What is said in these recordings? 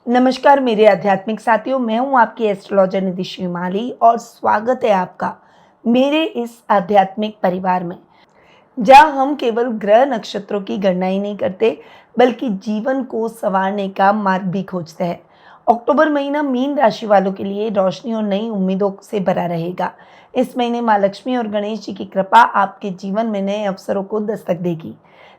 नमस्कार मेरे आध्यात्मिक साथियों, मैं हूं आपकी एस्ट्रोलॉजर निधि श्रीमाली और स्वागत है आपका मेरे इस आध्यात्मिक परिवार में, जहां हम केवल ग्रह नक्षत्रों की गणना ही नहीं करते बल्कि जीवन को संवारने का मार्ग भी खोजते हैं। अक्टूबर महीना मीन राशि वालों के लिए रोशनी और नई उम्मीदों से भरा रहेगा। इस महीने माँ लक्ष्मी और गणेश जी की कृपा आपके जीवन में नए अवसरों को दस्तक देगी।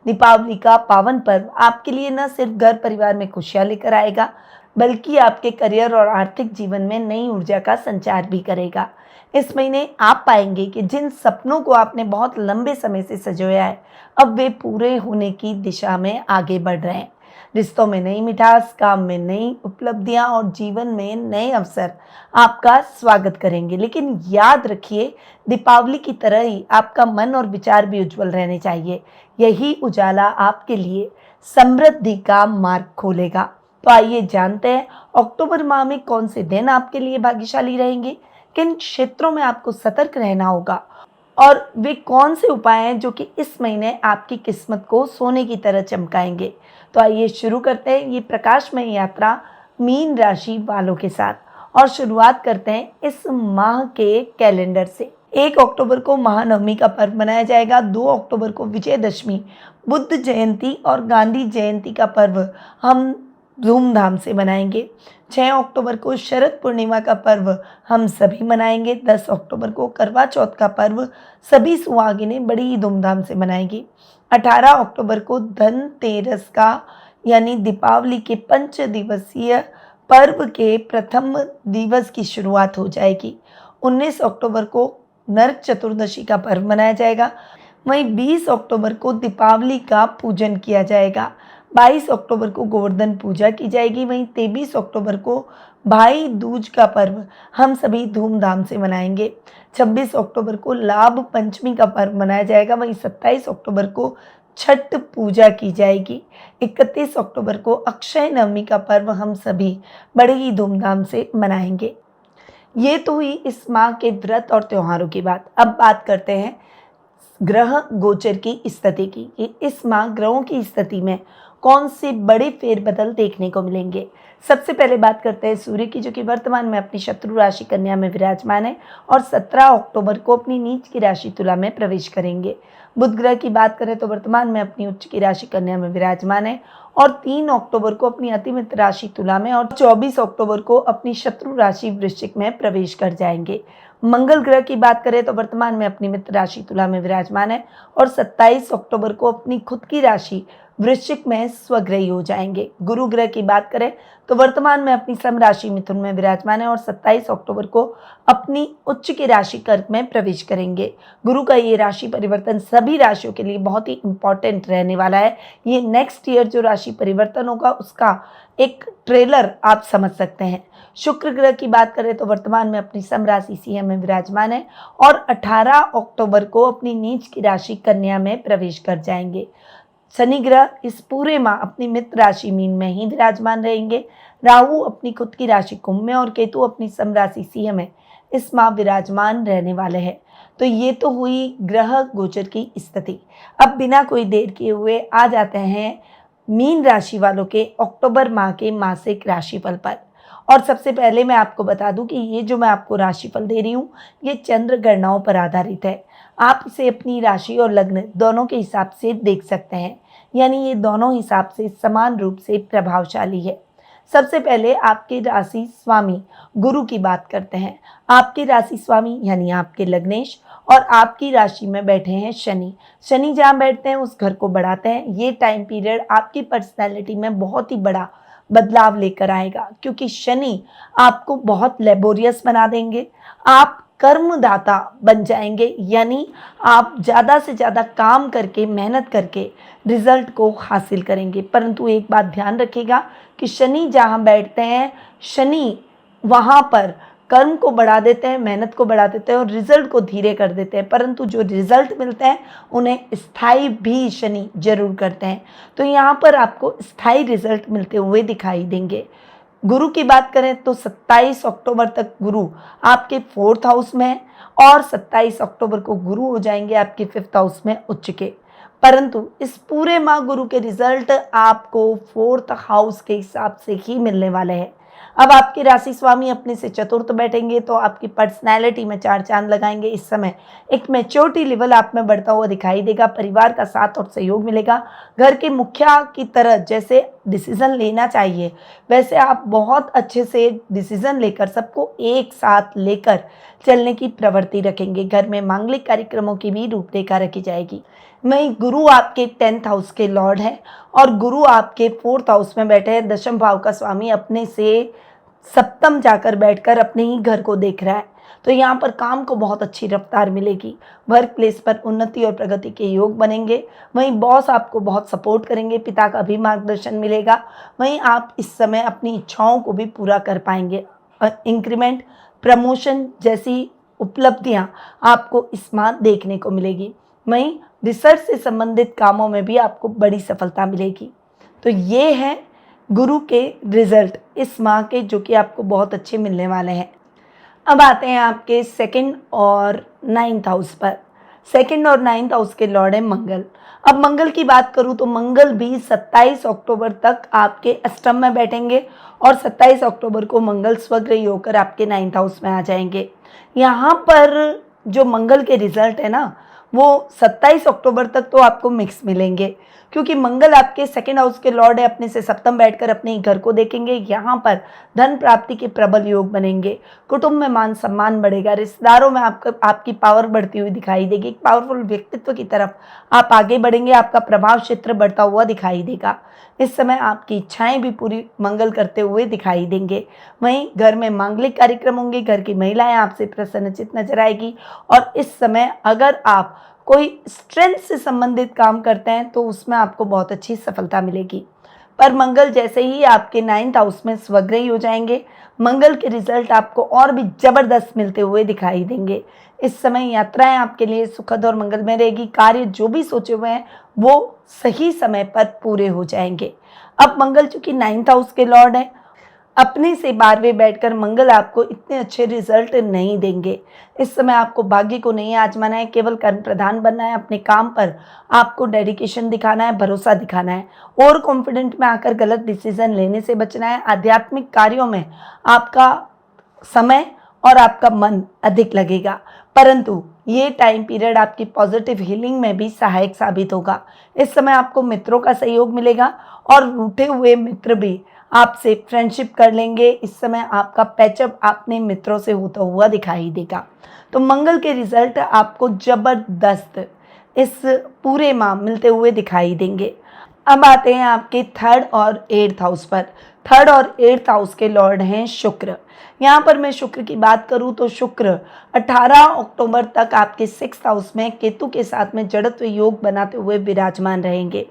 दीपावली का पावन पर्व आपके लिए न सिर्फ घर परिवार में खुशियां लेकर आएगा बल्कि आपके करियर और आर्थिक जीवन में नई ऊर्जा का संचार भी करेगा। इस महीने आप पाएंगे कि जिन सपनों को आपने बहुत लंबे समय से संजोया है, अब वे पूरे होने की दिशा में आगे बढ़ रहे हैं। रिश्तों में नई मिठास, काम में नई उपलब्धियां और जीवन में नए अवसर आपका स्वागत करेंगे। लेकिन याद रखिए, दीपावली की तरह ही आपका मन और विचार भी उज्जवल रहने चाहिए। यही उजाला आपके लिए समृद्धि का मार्ग खोलेगा। तो आइए जानते हैं अक्टूबर माह में कौन से दिन आपके लिए भाग्यशाली रहेंगे, किन क्षेत्रों में आपको सतर्क रहना होगा और वे कौन से उपाय हैं जो कि इस महीने आपकी किस्मत को सोने की तरह चमकाएंगे। तो आइए शुरू करते हैं ये प्रकाशमय यात्रा मीन राशि वालों के साथ और शुरुआत करते हैं इस माह के कैलेंडर से। 1 अक्टूबर को महानवमी का पर्व मनाया जाएगा। 2 अक्टूबर को विजयदशमी, बुद्ध जयंती और गांधी जयंती का पर्व हम धूमधाम से मनाएंगे। 6 अक्टूबर को शरद पूर्णिमा का पर्व हम सभी मनाएंगे। 10 अक्टूबर को करवा चौथ का पर्व सभी सुहागिनें बड़ी ही धूमधाम से मनाएंगी। 18 अक्टूबर को धनतेरस का यानी दीपावली के 5 दिवसीय पर्व के प्रथम दिवस की शुरुआत हो जाएगी। 19 अक्टूबर को नरक चतुर्दशी का पर्व मनाया जाएगा। वहीं 20 अक्टूबर को दीपावली का पूजन किया जाएगा। 22 अक्टूबर को गोवर्धन पूजा की जाएगी। वहीं 23 अक्टूबर को भाई दूज का पर्व हम सभी धूमधाम से मनाएंगे। 26 अक्टूबर को लाभ पंचमी का पर्व मनाया जाएगा। वहीं 27 अक्टूबर को छठ पूजा की जाएगी। 31 अक्टूबर को अक्षय नवमी का पर्व हम सभी बड़े ही धूमधाम से मनाएंगे। ये तो हुई इस माह के व्रत और त्योहारों की बात। अब बात करते हैं ग्रह गोचर की स्थिति की कि इस माह ग्रहों की स्थिति में कौन से बड़े फेरबदल देखने को मिलेंगे। सबसे पहले बात करते हैं सूर्य की, जो कि वर्तमान में अपनी शत्रु राशि कन्या में विराजमान है और 17 अक्टूबर को अपनी नीच की राशि तुला में प्रवेश करेंगे। बुध ग्रह की बात करें तो वर्तमान में अपनी उच्च की राशि कन्या में विराजमान है और 3 अक्टूबर को अपनी अतिमित्र राशि तुला में और 24 अक्टूबर को अपनी शत्रु राशि वृश्चिक में प्रवेश कर जाएंगे। मंगल ग्रह की बात करें तो वर्तमान में अपनी मित्र राशि तुला में विराजमान है और 27 अक्टूबर को अपनी खुद की राशि वृश्चिक में स्वग्रही हो जाएंगे। गुरु ग्रह की बात करें तो वर्तमान में अपनी सम राशि मिथुन में विराजमान है और 27 अक्टूबर को अपनी उच्च की राशि कर्क में प्रवेश करेंगे। गुरु का ये राशि परिवर्तन सभी राशियों के लिए बहुत ही इंपॉर्टेंट रहने वाला है। ये नेक्स्ट ईयर जो राशि परिवर्तन होगा उसका एक ट्रेलर आप समझ सकते हैं। शुक्र ग्रह की बात करें तो वर्तमान में अपनी सम राशि सिंह में विराजमान है और 18 अक्टूबर को अपनी नीच की राशि कन्या में प्रवेश कर जाएंगे। शनि ग्रह इस पूरे माह अपनी मित्र राशि मीन में ही विराजमान रहेंगे। राहु अपनी खुद की राशि कुंभ में और केतु अपनी सम राशि सिंह में इस माह विराजमान रहने वाले हैं। तो ये तो हुई ग्रह गोचर की स्थिति। अब बिना कोई देर किए हुए आ जाते हैं मीन राशि वालों के अक्टूबर माह के मासिक राशिफल पर। और सबसे पहले मैं आपको बता दूं कि ये जो मैं आपको राशिफल दे रही हूँ ये चंद्र गणनाओं पर आधारित है। आप इसे अपनी राशि और लग्न दोनों के हिसाब से देख सकते हैं, यानी ये दोनों हिसाब से समान रूप से प्रभावशाली है। सबसे पहले आपके राशि स्वामी गुरु की बात करते हैं। आपके राशि स्वामी यानी आपके लग्नेश और आपकी राशि में बैठे हैं शनि। शनि जहाँ बैठते हैं उस घर को बढ़ाते हैं। ये टाइम पीरियड आपकी पर्सनैलिटी में बहुत ही बड़ा बदलाव लेकर आएगा, क्योंकि शनि आपको बहुत लेबोरियस बना देंगे। आप कर्मदाता बन जाएंगे, यानी आप ज़्यादा से ज़्यादा काम करके मेहनत करके रिजल्ट को हासिल करेंगे। परंतु एक बात ध्यान रखिएगा कि शनि जहाँ बैठते हैं, शनि वहाँ पर कर्म को बढ़ा देते हैं, मेहनत को बढ़ा देते हैं और रिजल्ट को धीरे कर देते हैं, परंतु जो रिजल्ट मिलते हैं उन्हें स्थायी भी शनि जरूर करते हैं। तो यहाँ पर आपको स्थायी रिजल्ट मिलते हुए दिखाई देंगे। गुरु की बात करें तो 27 अक्टूबर तक गुरु आपके 4th हाउस में है और 27 अक्टूबर को गुरु हो जाएंगे आपके 5th हाउस में उच्च के। परंतु इस पूरे माह गुरु के रिजल्ट आपको 4th हाउस के हिसाब से ही मिलने वाले हैं। अब आपके राशि स्वामी अपने से चतुर्थ बैठेंगे तो आपकी पर्सनैलिटी में 4 चांद लगाएंगे। इस समय एक मैच्योरिटी लेवल आप में बढ़ता हुआ दिखाई देगा। परिवार का साथ और सहयोग मिलेगा। घर के मुखिया की तरह जैसे डिसीजन लेना चाहिए वैसे आप बहुत अच्छे से डिसीजन लेकर सबको एक साथ लेकर चलने की प्रवृत्ति रखेंगे। घर में मांगलिक कार्यक्रमों की भी रूपरेखा रखी जाएगी। वहीं गुरु आपके 10th हाउस के लॉर्ड हैं और गुरु आपके 4th हाउस में बैठे हैं। दशम भाव का स्वामी अपने से सप्तम जाकर बैठकर अपने ही घर को देख रहा है, तो यहाँ पर काम को बहुत अच्छी रफ्तार मिलेगी। वर्क प्लेस पर उन्नति और प्रगति के योग बनेंगे। वहीं बॉस आपको बहुत सपोर्ट करेंगे, पिता का भी मार्गदर्शन मिलेगा। वहीं आप इस समय अपनी इच्छाओं को भी पूरा कर पाएंगे। इंक्रीमेंट, प्रमोशन जैसी उपलब्धियां आपको इस माह देखने को मिलेगी। वहीं रिसर्च से संबंधित कामों में भी आपको बड़ी सफलता मिलेगी। तो ये है गुरु के रिजल्ट इस माह के, जो कि आपको बहुत अच्छे मिलने वाले हैं। अब आते हैं आपके 2nd और 9th हाउस पर। 2nd और 9th हाउस के लॉर्ड है मंगल। अब मंगल की बात करूं तो मंगल भी 27 अक्टूबर तक आपके अष्टम में बैठेंगे और 27 अक्टूबर को मंगल स्वग्रही होकर आपके 9th हाउस में आ जाएंगे। यहाँ पर जो मंगल के रिजल्ट है ना, वो 27 अक्टूबर तक तो आपको मिक्स मिलेंगे, क्योंकि मंगल आपके 2nd हाउस के लॉर्ड है। अपने से सप्तम बैठकर अपने घर को देखेंगे। यहाँ पर धन प्राप्ति के प्रबल योग बनेंगे। कुटुंब में मान सम्मान बढ़ेगा। रिश्तेदारों में आपकी पावर बढ़ती हुई दिखाई देगी। एक पावरफुल व्यक्तित्व की तरफ आप आगे बढ़ेंगे। आपका प्रभाव क्षेत्र बढ़ता हुआ दिखाई देगा। इस समय आपकी इच्छाएं भी पूरी मंगल करते हुए दिखाई देंगे। वहीं घर में मांगलिक कार्यक्रम होंगे। घर की महिलाएं आपसे प्रसन्नचित नजर आएगी। और इस समय अगर आप कोई स्ट्रेंथ से संबंधित काम करते हैं तो उसमें आपको बहुत अच्छी सफलता मिलेगी। पर मंगल जैसे ही आपके 9th हाउस में स्वग्रही हो जाएंगे, मंगल के रिजल्ट आपको और भी जबरदस्त मिलते हुए दिखाई देंगे। इस समय यात्राएं आपके लिए सुखद और मंगलमय रहेगी। कार्य जो भी सोचे हुए हैं वो सही समय पर पूरे हो जाएंगे। अब मंगल चूंकि 9th हाउस के लॉर्ड हैं, अपने से 12वें बैठकर मंगल आपको इतने अच्छे रिजल्ट नहीं देंगे। इस समय आपको भाग्य को नहीं आजमाना है, केवल कर्म प्रधान बनना है। अपने काम पर आपको डेडिकेशन दिखाना है, भरोसा दिखाना है। और कॉन्फिडेंट में आकर गलत डिसीजन लेने से बचना है। आध्यात्मिक कार्यों में आपका समय और आपका मन अधिक लगेगा, परंतु ये टाइम पीरियड आपकी पॉजिटिव हीलिंग में भी सहायक साबित होगा। इस समय आपको मित्रों का सहयोग मिलेगा और रूठे हुए मित्र भी आपसे फ्रेंडशिप कर लेंगे। इस समय आपका पैचअप अपने मित्रों से होता हुआ दिखाई देगा। तो मंगल के रिजल्ट आपको जबरदस्त इस पूरे माह मिलते हुए दिखाई देंगे। अब आते हैं आपके 3rd और 8th हाउस पर। 3rd और 8th हाउस के लॉर्ड हैं शुक्र। यहाँ पर मैं शुक्र की बात करूँ तो शुक्र 18 अक्टूबर तक आपके 6th हाउस में केतु के साथ में जड़त्व योग बनाते हुए विराजमान रहेंगे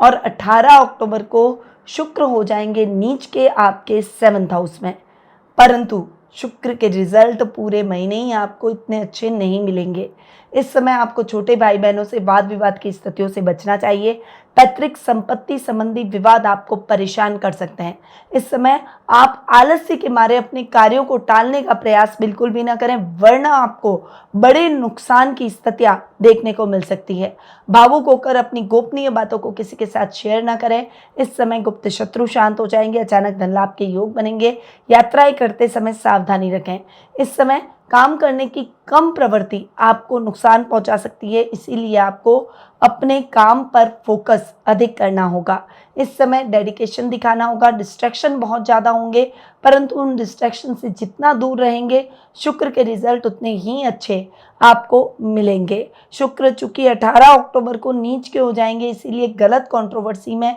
और 18 अक्टूबर को शुक्र हो जाएंगे नीच के आपके 7th हाउस में। परंतु शुक्र के रिजल्ट पूरे महीने ही आपको इतने अच्छे नहीं मिलेंगे। इस समय आपको छोटे भाई बहनों से वाद विवाद की स्थितियों से बचना चाहिए। पैतृक संपत्ति संबंधी विवाद आपको परेशान कर सकते हैं। इस समय आप आलस्य के मारे अपने कार्यों को टालने का प्रयास बिल्कुल भी ना करें, वरना आपको बड़े नुकसान की स्थितियां देखने को मिल सकती है। भावुक होकर अपनी गोपनीय बातों को किसी के साथ शेयर ना करें। इस समय गुप्त शत्रु शांत हो जाएंगे। अचानक धन लाभ के योग बनेंगे। यात्राएं करते समय सावधानी रखें। इस समय काम करने की कम प्रवृत्ति आपको नुकसान पहुंचा सकती है, इसीलिए आपको अपने काम पर फोकस अधिक करना होगा। इस समय डेडिकेशन दिखाना होगा। डिस्ट्रैक्शन बहुत ज़्यादा होंगे, परंतु उन डिस्ट्रैक्शन से जितना दूर रहेंगे शुक्र के रिजल्ट उतने ही अच्छे आपको मिलेंगे। शुक्र चूंकि 18 अक्टूबर को नीच के हो जाएंगे, इसीलिए गलत कंट्रोवर्सी में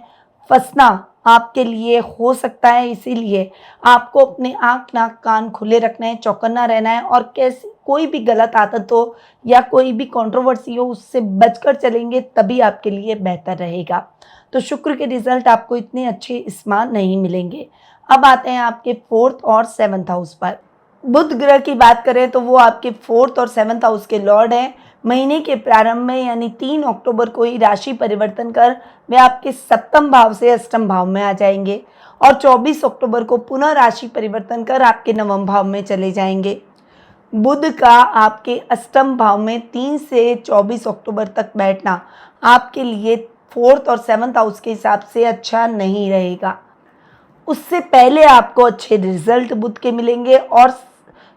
फंसना आपके लिए हो सकता है। इसीलिए आपको अपने आंख नाक कान खुले रखना है, चौकन्ना रहना है और कैसी कोई भी गलत आदत हो या कोई भी कंट्रोवर्सी हो उससे बचकर चलेंगे तभी आपके लिए बेहतर रहेगा। तो शुक्र के रिजल्ट आपको इतने अच्छे इस माह नहीं मिलेंगे। अब आते हैं आपके 4th और 7th हाउस पर। बुध ग्रह की बात करें तो वो आपके 4th और 7th हाउस के लॉर्ड हैं। महीने के प्रारंभ में यानी 3 अक्टूबर को ही राशि परिवर्तन कर वे आपके 7th भाव से 8th भाव में आ जाएंगे और 24 अक्टूबर को पुनः राशि परिवर्तन कर आपके 9वें भाव में चले जाएंगे। बुध का आपके 8th भाव में 3 से 24 अक्टूबर तक बैठना आपके लिए फोर्थ और सेवन्थ हाउस के हिसाब से अच्छा नहीं रहेगा। उससे पहले आपको अच्छे रिजल्ट बुध के मिलेंगे और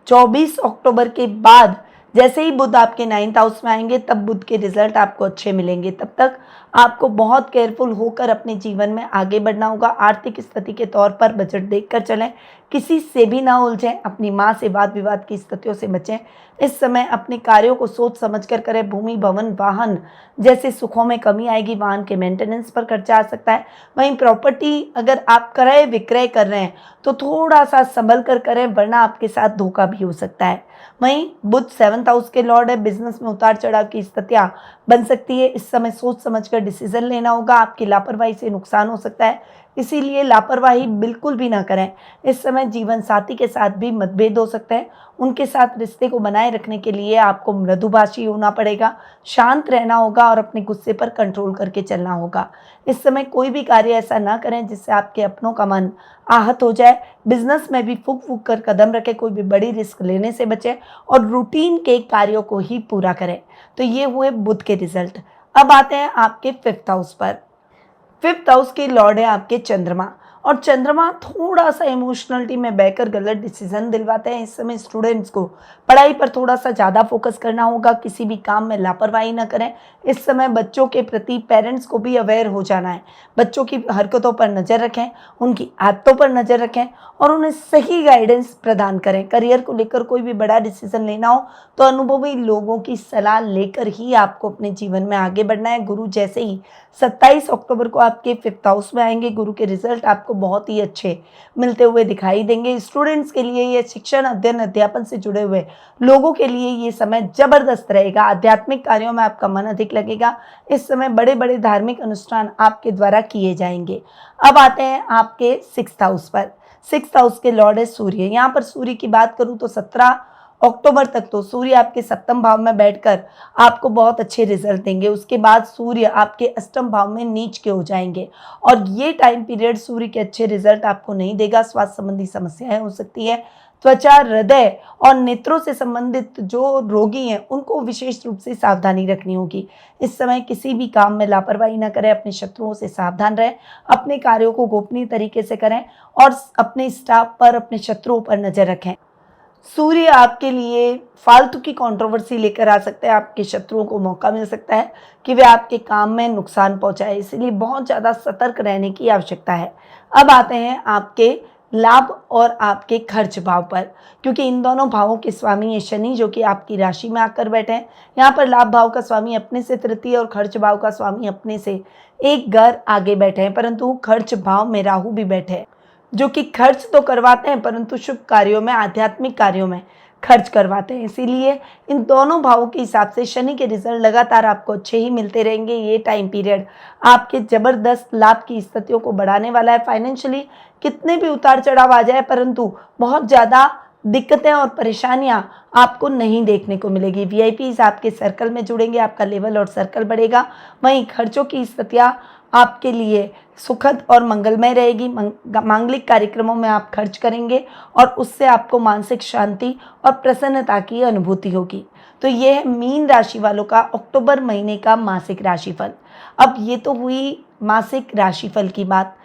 24 अक्टूबर के बाद जैसे ही बुध आपके 9th हाउस में आएंगे तब बुध के रिजल्ट आपको अच्छे मिलेंगे। तब तक आपको बहुत केयरफुल होकर अपने जीवन में आगे बढ़ना होगा। आर्थिक स्थिति के तौर पर बजट देखकर चलें, किसी से भी ना उलझें, अपनी माँ से वाद विवाद की स्थितियों से बचें। इस समय अपने कार्यों को सोच समझ कर करें। भूमि भवन वाहन जैसे सुखों में कमी आएगी, वाहन के मेंटेनेंस पर खर्चा आ सकता है। वहीं प्रॉपर्टी अगर आप क्रय विक्रय कर रहे हैं तो थोड़ा सा संभल कर करें, वरना आपके साथ धोखा भी हो सकता है। वहीं बुध 7th हाउस के लॉर्ड है, बिजनेस में उतार चढ़ाव की स्थितियां बन सकती है। इस समय सोच समझकर डिसीजन लेना होगा, आपकी लापरवाही से नुकसान हो सकता है, इसीलिए लापरवाही बिल्कुल भी ना करें। इस समय जीवन साथी के साथ भी मतभेद हो सकते हैं, उनके साथ रिश्ते को बनाए रखने के लिए आपको मृदुभाषी होना पड़ेगा, शांत रहना होगा और अपने गुस्से पर कंट्रोल करके चलना होगा। इस समय कोई भी कार्य ऐसा ना करें जिससे आपके अपनों का मन आहत हो जाए। बिजनेस में भी फूक फूक कर कदम रखें, कोई भी बड़ी रिस्क लेने से बचें और रूटीन के कार्यों को ही पूरा करें। तो ये हुए बुध के रिजल्ट। अब आते हैं आपके 5th हाउस पर। 5th हाउस के लॉर्ड है आपके चंद्रमा, और चंद्रमा थोड़ा सा इमोशनलिटी में बहकर गलत डिसीजन दिलवाते हैं। इस समय स्टूडेंट्स को पढ़ाई पर थोड़ा सा ज़्यादा फोकस करना होगा, किसी भी काम में लापरवाही न करें। इस समय बच्चों के प्रति पेरेंट्स को भी अवेयर हो जाना है। बच्चों की हरकतों पर नज़र रखें, उनकी आदतों पर नज़र रखें और उन्हें सही गाइडेंस प्रदान करें। करियर को लेकर कोई भी बड़ा डिसीजन लेना हो तो अनुभवी लोगों की सलाह लेकर ही आपको अपने जीवन में आगे बढ़ना है। गुरु जैसे ही 27 अक्टूबर को आपके 5th हाउस में आएंगे, गुरु के रिजल्ट आपको बहुत ही अच्छे मिलते हुए दिखाई देंगे। स्टूडेंट्स के लिए ये शिक्षण अध्ययन अध्यापन से जुड़े हुए लोगों के लिए ये समय जबरदस्त रहेगा। आध्यात्मिक कार्यों में आपका मन अधिक लगेगा। इस समय बड़े बड़े धार्मिक अनुष्ठान आपके द्वारा किए जाएंगे। अब आते हैं आपके 6th हाउस पर। 6th हाउस के लॉर्ड है सूर्य। यहाँ पर सूर्य की बात करूँ तो 17 अक्टूबर तक तो सूर्य आपके 7th भाव में बैठकर आपको बहुत अच्छे रिजल्ट देंगे। उसके बाद सूर्य आपके 8th भाव में नीच के हो जाएंगे और ये टाइम पीरियड सूर्य के अच्छे रिजल्ट आपको नहीं देगा। स्वास्थ्य संबंधी समस्याएं हो सकती है। त्वचा, हृदय और नेत्रों से संबंधित जो रोगी हैं उनको विशेष रूप से सावधानी रखनी होगी। इस समय किसी भी काम में लापरवाही न करें, अपने शत्रुओं से सावधान रहें, अपने कार्यों को गोपनीय तरीके से करें और अपने स्टाफ पर, अपने शत्रुओं पर नजर रखें। सूर्य आपके लिए फालतू की कंट्रोवर्सी लेकर आ सकते हैं। आपके शत्रुओं को मौका मिल सकता है कि वे आपके काम में नुकसान पहुंचाए, इसलिए बहुत ज़्यादा सतर्क रहने की आवश्यकता है। अब आते हैं आपके लाभ और आपके खर्च भाव पर, क्योंकि इन दोनों भावों के स्वामी है शनि, जो कि आपकी राशि में आकर बैठे हैं। यहाँ पर लाभ भाव का स्वामी अपने से तृतीय और खर्च भाव का स्वामी अपने से एक घर आगे बैठे हैं, परंतु खर्च भाव में राहु भी बैठे हैं, जो कि खर्च तो करवाते हैं परंतु शुभ कार्यों में, आध्यात्मिक कार्यों में खर्च करवाते हैं। इसीलिए इन दोनों भावों के हिसाब से शनि के रिजल्ट लगातार आपको अच्छे ही मिलते रहेंगे। ये टाइम पीरियड आपके जबरदस्त लाभ की स्थितियों को बढ़ाने वाला है। फाइनेंशियली कितने भी उतार चढ़ाव आ जाए परंतु बहुत ज़्यादा दिक्कतें और परेशानियां आपको नहीं देखने को मिलेगी। वीआईपीज आपके सर्कल में जुड़ेंगे, आपका लेवल और सर्कल बढ़ेगा। वहीं खर्चों की स्थितियां आपके लिए सुखद और मंगलमय रहेगी। मांगलिक कार्यक्रमों में आप खर्च करेंगे और उससे आपको मानसिक शांति और प्रसन्नता की अनुभूति होगी। तो ये है मीन राशि वालों का अक्टूबर महीने का मासिक राशिफल। अब ये तो हुई मासिक राशिफल की बात।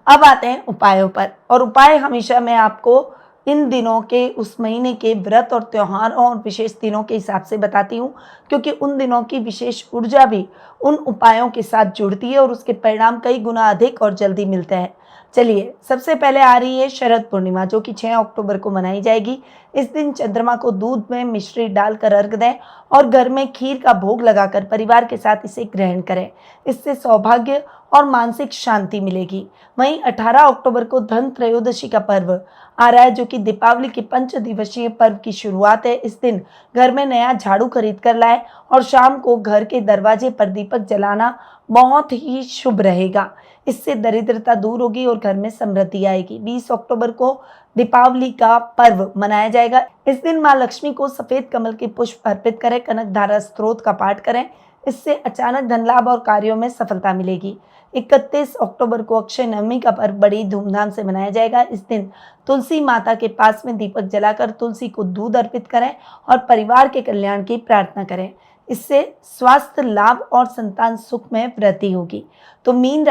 अब आते हैं उपायों पर, और उपाय हमेशा मैं आपको इन दिनों के, उस महीने के व्रत और त्योहारों और विशेष दिनों के हिसाब से बताती हूँ, क्योंकि उन दिनों की विशेष ऊर्जा भी उन उपायों के साथ जुड़ती है और उसके परिणाम कई गुना अधिक और जल्दी मिलते हैं। चलिए, सबसे पहले आ रही है शरद पूर्णिमा, जो कि 6 अक्टूबर को मनाई जाएगी। इस दिन चंद्रमा को दूध में मिश्री डालकर अर्घ दें और घर में खीर का भोग लगाकर परिवार के साथ इसे ग्रहण करें। इससे सौभाग्य और मानसिक शांति मिलेगी। वहीं 18 अक्टूबर को धन त्रयोदशी का पर्व आ रहा है, जो कि दीपावली के 5 दिवसीय पर्व की शुरुआत है। इस दिन घर में नया झाड़ू खरीद कर लाएं और शाम को घर के दरवाजे पर दीपक जलाना बहुत ही शुभ रहेगा। इससे दरिद्रता दूर होगी और घर में समृद्धि आएगी। 20 अक्टूबर को दीपावली का पर्व मनाया जाएगा। इस दिन माँ लक्ष्मी को सफेद कमल के पुष्प अर्पित करें, कनकधारा स्तोत्र का पाठ करें, इससे अचानक धन लाभ और कार्यों में सफलता मिलेगी। 31 अक्टूबर को अक्षय नवमी का पर्व बड़ी धूमधाम से मनाया जाएगा। इस दिन तुलसी माता के पास में दीपक जलाकर तुलसी को दूध अर्पित करें और परिवार के कल्याण की प्रार्थना करें। इससे स्वास्थ्य लाभ और संतान सुख में वृद्धि होगी। तो मीन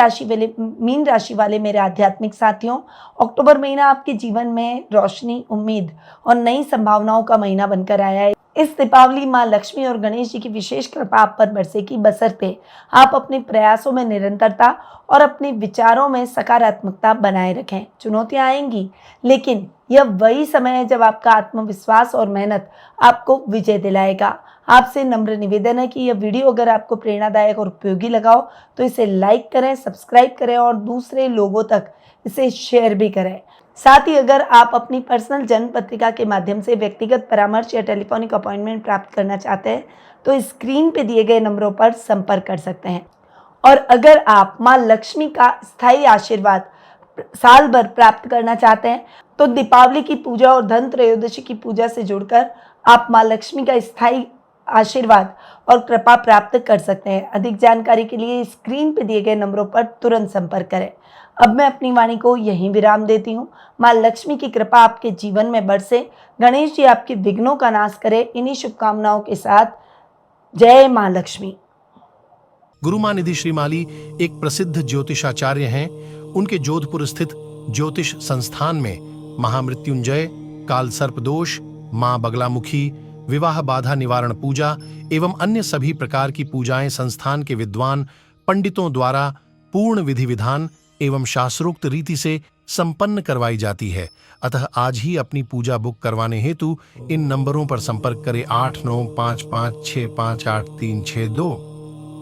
राशि वाले मेरे आध्यात्मिक साथियों, अक्टूबर महीना आपके जीवन में रोशनी, उम्मीद और नई संभावनाओं का महीना बनकर आया है। इस दीपावली माँ लक्ष्मी और गणेश जी की विशेष कृपा आप पर बरसेगी, बशर्ते आप अपने प्रयासों में निरंतरता और अपने विचारों में सकारात्मकता बनाए रखें। चुनौतियां आएंगी, लेकिन यह वही समय है जब आपका आत्मविश्वास और मेहनत आपको विजय दिलाएगा। आपसे नम्र निवेदन है कि यह वीडियो अगर आपको प्रेरणादायक और उपयोगी लगा हो तो इसे लाइक करें, सब्सक्राइब करें और दूसरे लोगों तक इसे शेयर भी करें। साथ ही अगर आप अपनी पर्सनल जन्म पत्रिका के माध्यम से व्यक्तिगत परामर्श या टेलीफोनिक अपॉइंटमेंट प्राप्त करना चाहते हैं तो स्क्रीन पे दिए गए नंबरों पर संपर्क कर सकते हैं। और अगर आप माँ लक्ष्मी का स्थायी आशीर्वाद साल भर प्राप्त करना चाहते हैं तो दीपावली की पूजा और धन त्रयोदशी की पूजा से जुड़कर आप माँ लक्ष्मी का स्थायी आशीर्वाद और कृपा प्राप्त कर सकते हैं। अधिक जानकारी के लिए स्क्रीन पर दिए गए नंबरों पर तुरंत संपर्क करें। अब मैं अपनी वाणी को यहीं विराम देती हूँ। माँ लक्ष्मी की कृपा आपके जीवन में बरसे, गणेश जी आपके विघ्नों का नाश करें। इन्हीं शुभकामनाओं के साथ जय माँ लक्ष्मी। गुरु माँ निधि श्रीमाली एक प्रसिद्ध ज्योतिषाचार्य हैं। उनके जोधपुर स्थित ज्योतिष संस्थान में महामृत्युंजय, काल सर्प दोष, माँ बगलामुखी, विवाह बाधा निवारण पूजा एवं अन्य सभी प्रकार की पूजाएं संस्थान के विद्वान पंडितों द्वारा पूर्ण विधि विधान एवं शास्त्रोक्त रीति से संपन्न करवाई जाती है। अतः आज ही अपनी पूजा बुक करवाने हेतु इन नंबरों पर संपर्क करें 8955658362।